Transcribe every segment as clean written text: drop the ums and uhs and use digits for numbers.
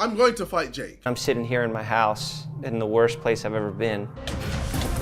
I'm going to fight Jake. I'm sitting here in my house in the worst place I've ever been.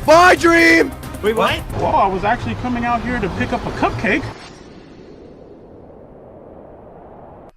My dream! Wait, what? Well, I was actually coming out here to pick up a cupcake.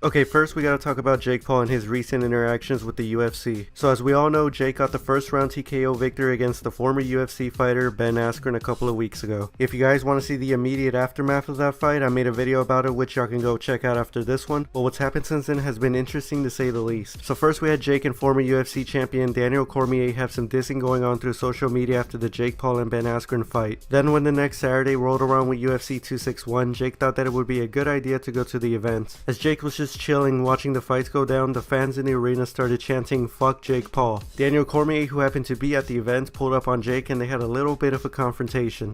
Okay, first we gotta talk about Jake Paul and his recent interactions with the UFC. So as we all know, Jake got the first round TKO victory against the former UFC fighter Ben Askren a couple of weeks ago. If you guys want to see the immediate aftermath of that fight, I made a video about it which y'all can go check out after this one. But what's happened since then has been interesting to say the least. So first we had Jake and former UFC champion Daniel Cormier have some dissing going on through social media after the Jake Paul and Ben Askren fight. Then when the next Saturday rolled around with UFC 261, Jake thought that it would be a good idea to go to the event. As Jake was just chilling watching the fights go down, the fans in the arena started chanting "Fuck Jake Paul." Daniel Cormier, who happened to be at the event, pulled up on Jake and they had a little bit of a confrontation.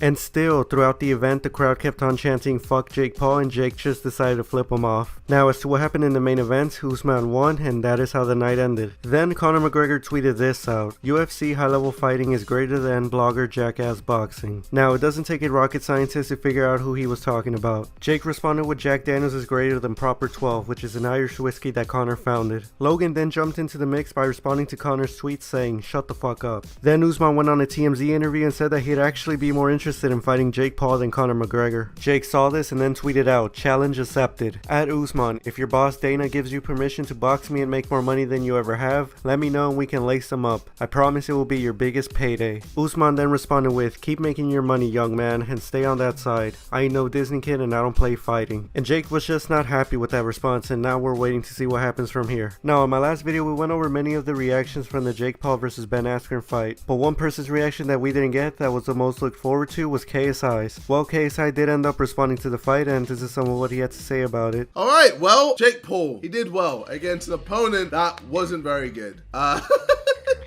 And still, throughout the event, the crowd kept on chanting "Fuck Jake Paul," and Jake just decided to flip him off. Now, as to what happened in the main event, Usman won, and that is how the night ended. Then, Conor McGregor tweeted this out: "UFC high-level fighting is greater than blogger jackass boxing." Now, it doesn't take a rocket scientist to figure out who he was talking about. Jake responded with Jack Daniels is greater than Proper 12, which is an Irish whiskey that Conor founded. Logan then jumped into the mix by responding to Conor's tweet saying, "Shut the fuck up." Then Usman went on a TMZ interview and said that he'd actually be more interested in fighting Jake Paul than Conor McGregor. Jake saw this and then tweeted out, "Challenge accepted. At Usman, if your boss Dana gives you permission to box me and make more money than you ever have, let me know and we can lace them up. I promise it will be your biggest payday." Usman then responded with, "Keep making your money, young man, and stay on that side. I ain't no Disney kid and I don't play fighting." And Jake was just not happy with that response, and now we're waiting to see what happens from here. Now, in my last video we went over many of the reactions from the Jake Paul vs Ben Askren fight, but one person's reaction that we didn't get that was the most looked forward to was KSI's. Well, KSI did end up responding to the fight, and this is some of what he had to say about it. Alright, well, Jake Paul, he did well against an opponent that wasn't very good. I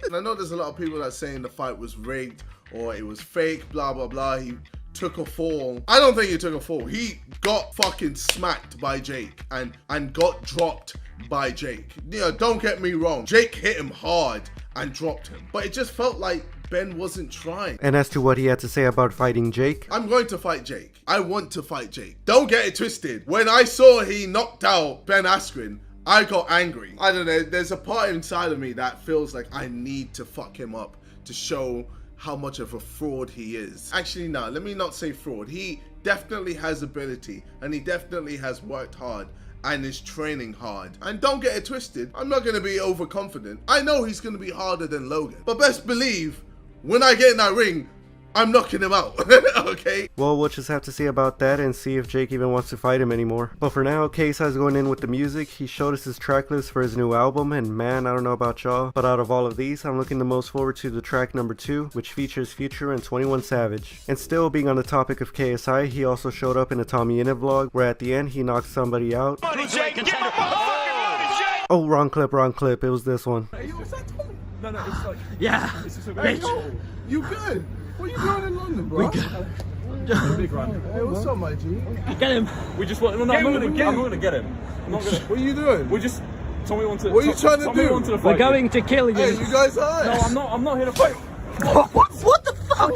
know there's a lot of people that are saying the fight was rigged or it was fake, blah blah blah. He took a fall. I don't think he took a fall. He got fucking smacked by Jake and got dropped by Jake. You know, don't get me wrong, Jake hit him hard and dropped him, but it just felt like Ben wasn't trying. And as to what he had to say about fighting Jake, I'm going to fight Jake. I want to fight Jake. Don't get it twisted. When I saw he knocked out Ben Askren, I got angry. I don't know, there's a part inside of me that feels like I need to fuck him up to show how much of a fraud he is. Actually, no, let me not say fraud. He definitely has ability and he definitely has worked hard and is training hard. And don't get it twisted, I'm not going to be overconfident. I know he's going to be harder than Logan, but best believe when I get in that ring, I'm knocking him out, okay? Well, we'll just have to see about that and see if Jake even wants to fight him anymore. But for now, KSI's going in with the music. He showed us his track list for his new album, and man, I don't know about y'all, but out of all of these, I'm looking the most forward to the track number 2, which features Future and 21 Savage. And still being on the topic of KSI, he also showed up in a Tommy Innit vlog, where at the end, he knocked somebody out. Money, Jake, give my motherfucking money, Jake! Oh, wrong clip, it was this one. Hey, yo, is that Tommy? No, it's like... Yeah, it's just hey, yo, you good? What are you doing in London, bro? Big run. Hey, what's up, my G? Get him. We just want... No, I'm not gonna get him. I'm not gonna... What are you doing? We just... Tommy wants to... What are you trying to do? We're going to kill you. Hey, you guys are? No, I'm not here to fight. What the fuck?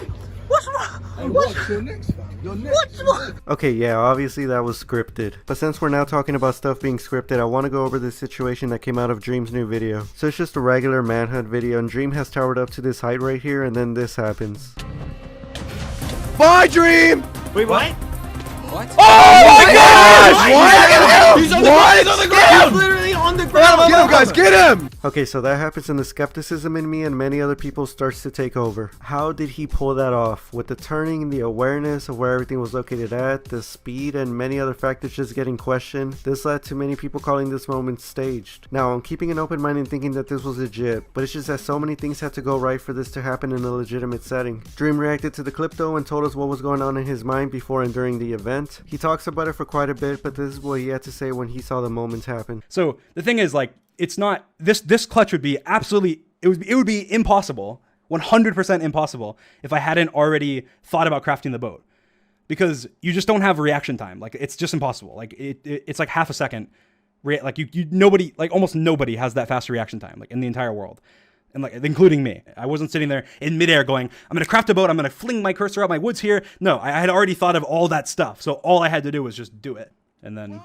What's wrong? Hey, what's your next, fam? Your next. What's wrong? Okay, yeah, obviously that was scripted. But since we're now talking about stuff being scripted, I want to go over this situation that came out of Dream's new video. So it's just a regular manhunt video, and Dream has towered up to this height right here, and then this happens. My dream! Wait, what? What? Oh my gosh! What? He's on the ground! He's on the ground! He's literally on the ground! Get him, guys! Get him! Okay, so that happens and the skepticism in me and many other people starts to take over. How did he pull that off? With the turning, the awareness of where everything was located at, the speed, and many other factors just getting questioned, this led to many people calling this moment staged. Now, I'm keeping an open mind and thinking that this was legit, but it's just that so many things had to go right for this to happen in a legitimate setting. Dream reacted to the clip though and told us what was going on in his mind before and during the event. He talks about it for quite a bit, but this is what he had to say when he saw the moment happen. So the thing is, like, it's not this clutch would be absolutely it would be impossible, 100% impossible if I hadn't already thought about crafting the boat, because you just don't have reaction time. Like, it's just impossible. Like it's like half a second like nobody, like almost nobody has that fast reaction time, like in the entire world. And like, including me. I wasn't sitting there in midair going, I'm going to craft a boat. I'm going to fling my cursor out my woods here. No, I had already thought of all that stuff. So all I had to do was just do it. And then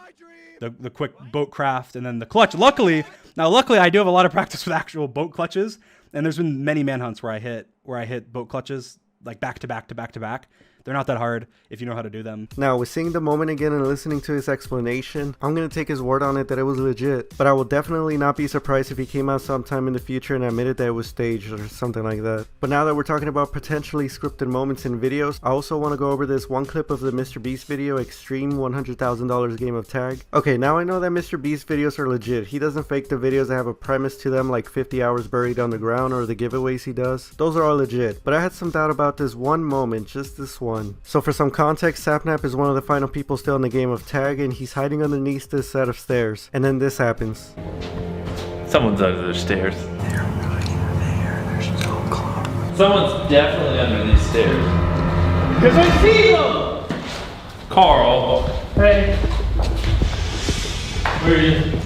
the quick boat craft and then the clutch. Luckily I do have a lot of practice with actual boat clutches. And there's been many manhunts where I hit boat clutches like back to back to back to back. They're not that hard if you know how to do them. Now, with seeing the moment again and listening to his explanation, I'm going to take his word on it that it was legit. But I will definitely not be surprised if he came out sometime in the future and admitted that it was staged or something like that. But now that we're talking about potentially scripted moments in videos, I also want to go over this one clip of the Mr. Beast video, Extreme $100,000 Game of Tag. Okay, now I know that Mr. Beast videos are legit. He doesn't fake the videos that have a premise to them like 50 hours buried on the ground or the giveaways he does. Those are all legit. But I had some doubt about this one moment, just this one. So for some context, Sapnap is one of the final people still in the game of tag, and he's hiding underneath this set of stairs. And then this happens. Someone's under the stairs. They're right there. There's no club. Someone's definitely under these stairs. Because I see them! Carl. Hey. Where are you?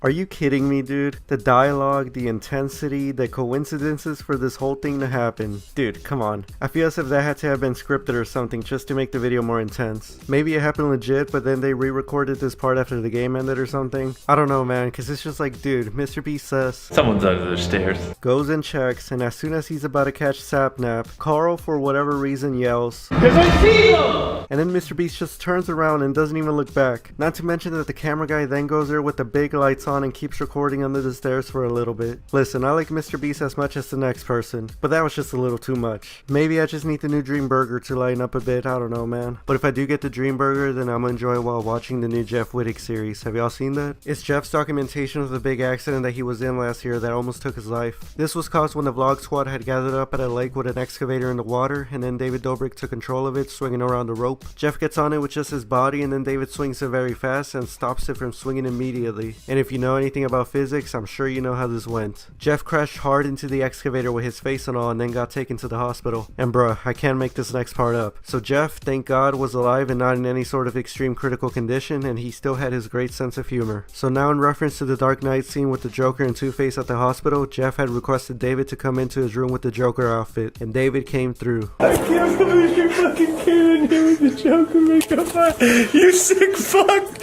Are you kidding me, dude? The dialogue, the intensity, the coincidences for this whole thing to happen. Dude, come on. I feel as if that had to have been scripted or something just to make the video more intense. Maybe it happened legit, but then they re-recorded this part after the game ended or something. I don't know, man, because it's just like, dude, Mr. Beast says... Someone's under the stairs. Goes and checks, and as soon as he's about to catch Sapnap, Carl, for whatever reason, yells... Because I see them! And then Mr. Beast just turns around and doesn't even look back. Not to mention that the camera guy then goes there with the big lights on and keeps recording under the stairs for a little bit. Listen, I like Mr. Beast as much as the next person, but that was just a little too much. Maybe I just need the new Dream Burger to lighten up a bit, I don't know, man. But if I do get the Dream Burger, then I'm gonna enjoy it while watching the new Jeff Wittek series. Have y'all seen that? It's Jeff's documentation of the big accident that he was in last year that almost took his life. This was caused when the vlog squad had gathered up at a lake with an excavator in the water, and then David Dobrik took control of it, swinging around the rope. Jeff gets on it with just his body, and then David swings it very fast and stops it from swinging immediately. And if you know anything about physics, I'm sure you know how this went. Jeff crashed hard into the excavator with his face and all, and then got taken to the hospital. And bruh, I can't make this next part up. So Jeff, thank God, was alive and not in any sort of extreme critical condition, and he still had his great sense of humor. So now, in reference to the Dark Knight scene with the Joker and Two-Face at the hospital, Jeff had requested David to come into his room with the Joker outfit, and David came through. I can't believe you fucking came in here with the Joker makeup on. You sick fuck!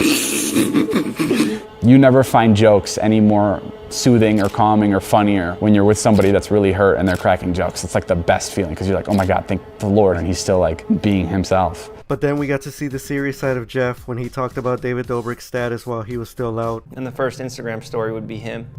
You never find jokes any more soothing or calming or funnier when you're with somebody that's really hurt and they're cracking jokes. It's like the best feeling because you're like, oh my God, thank the Lord, and he's still like being himself. But then we got to see the serious side of Jeff when he talked about David Dobrik's status while he was still out. And the first Instagram story would be him.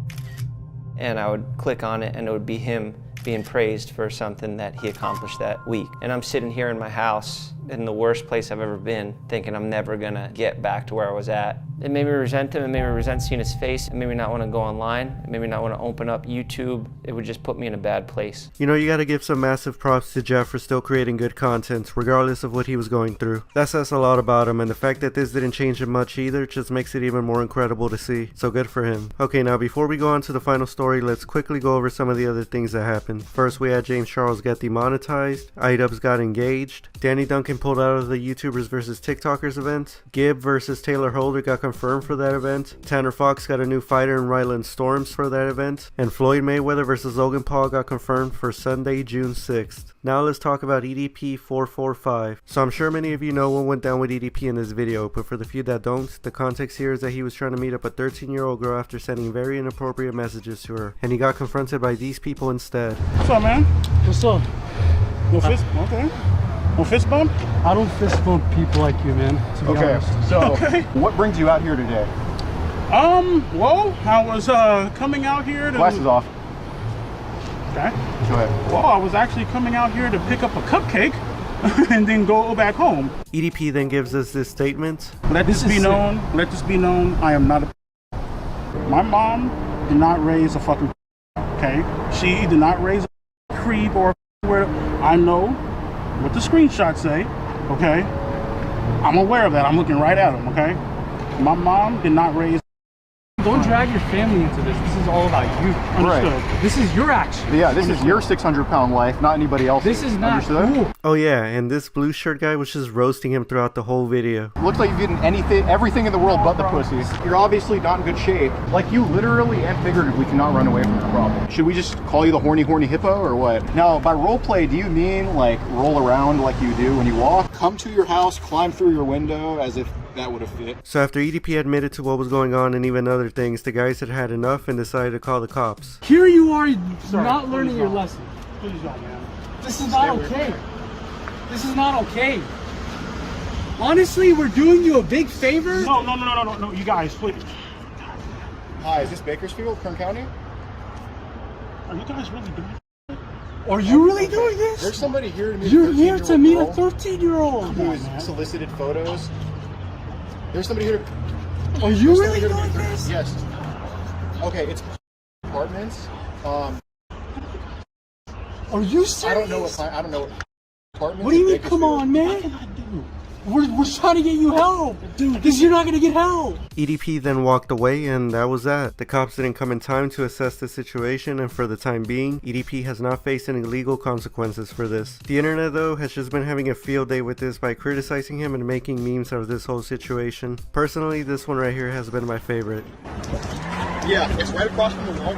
And I would click on it and it would be him being praised for something that he accomplished that week. And I'm sitting here in my house in the worst place I've ever been, thinking I'm never gonna get back to where I was at. It made me resent him, it made me resent seeing his face, it made me not wanna go online, it made me not wanna open up YouTube. It would just put me in a bad place. You know, you gotta give some massive props to Jeff for still creating good content, regardless of what he was going through. That says a lot about him, and the fact that this didn't change him much either just makes it even more incredible to see. So good for him. Okay, now before we go on to the final story, let's quickly go over some of the other things that happened. First, we had James Charles get demonetized, iDubbbz got engaged, Danny Duncan pulled out of the YouTubers vs TikTokers event, Gibb vs Taylor Holder got confirmed for that event, Tanner Fox got a new fighter in Ryland Storms for that event, and Floyd Mayweather vs Logan Paul got confirmed for Sunday, June 6th. Now let's talk about EDP445. So I'm sure many of you know what went down with EDP in this video, but for the few that don't, the context here is that he was trying to meet up a 13-year-old girl after sending very inappropriate messages to her, and he got confronted by these people instead. What's up, man? What's up? No fist? Okay. No fist bump? I don't fist bump people like you, man. To be honest. So what brings you out here today? Well, I was coming out here to... Glasses off. Okay. Go ahead. Well, I was actually coming out here to pick up a cupcake and then go back home. EDP then gives us this statement. Let this be known, I am not a... My mom did not raise a fucking... Okay? She did not raise a creep or where I know what the screenshots say, okay? I'm aware of that. I'm looking right at them, okay? My mom did not raise Don't drag your family into this. This is all about you. Understood. Right. This is your action. Yeah, this is your 600-pound life, not anybody else's. This is not Understood? cool. Oh yeah, and this blue shirt guy was just roasting him throughout the whole video. Looks like you've eaten everything in the world but the pussy. You're obviously not in good shape. Like, you literally and figuratively cannot run away from the problem. Should we just call you the horny hippo or what? Now, by role play, do you mean like roll around like you do when you walk? Come to your house, climb through your window as if that would have fit. So after EDP admitted to what was going on and even other things, the guys had had enough and decided to call the cops. Here you are, not learning your lesson. Please don't, man. This is not okay. This is not okay. Honestly, we're doing you a big favor. No, you guys, please. Hi, is this Bakersfield, Kern County? Are you guys really doing it? Are you really doing this? There's somebody here to meet You're here to meet a 13-year-old 13-year-old. who has solicited photos. There's somebody here to... Are you really doing this? Yes. Okay, it's apartments. Are you serious? I don't know what apartments. What do you mean, in come on, man? We're trying to get you help. Dude, because you're not going to get help. EDP then walked away and that was that. The cops didn't come in time to assess the situation, and for the time being, EDP has not faced any legal consequences for this. The internet though has just been having a field day with this by criticizing him and making memes out of this whole situation. Personally, this one right here has been my favorite. Yeah, it's right across from the wall.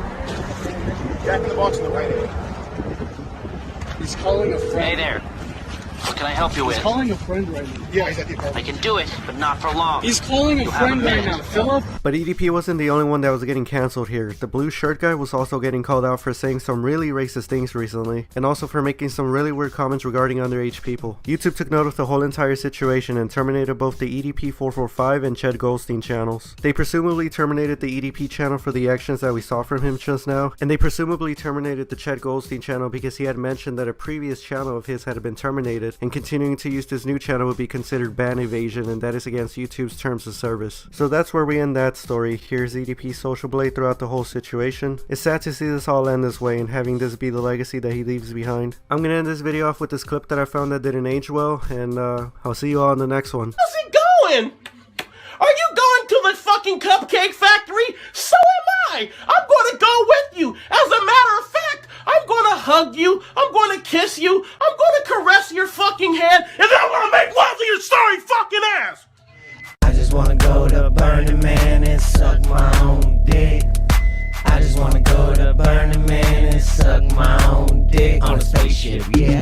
Jack in the Box on the right end. He's calling a friend. Hey there. What can I help you with? He's calling a friend right now. Yeah, he's at the apartment. I can do it, but not for long. He's calling a friend right now, Philip. But EDP wasn't the only one that was getting cancelled here. The blue shirt guy was also getting called out for saying some really racist things recently, and also for making some really weird comments regarding underage people. YouTube took note of the whole entire situation and terminated both the EDP445 and Chet Goldstein channels. They presumably terminated the EDP channel for the actions that we saw from him just now, and they presumably terminated the Chet Goldstein channel because he had mentioned that a previous channel of his had been terminated, and continuing to use this new channel would be considered ban evasion, and that is against YouTube's terms of service. So that's where we end that story. Here's EDP's social blade throughout the whole situation. It's sad to see this all end this way and having this be the legacy that he leaves behind. I'm gonna end this video off with this clip that I found that didn't age well, and I'll see you all in the next one. How's it going? Are you going to the fucking cupcake factory? So am I. I'm going to go with you. As a matter of fact, I'm going to hug you. I'm going to kiss you. I'm going to caress your fucking hand. And then I'm going to make love to your sorry fucking ass. I just want to go to Burning Man and suck my own dick. I just want to go to Burning Man and suck my own dick on a spaceship, yeah.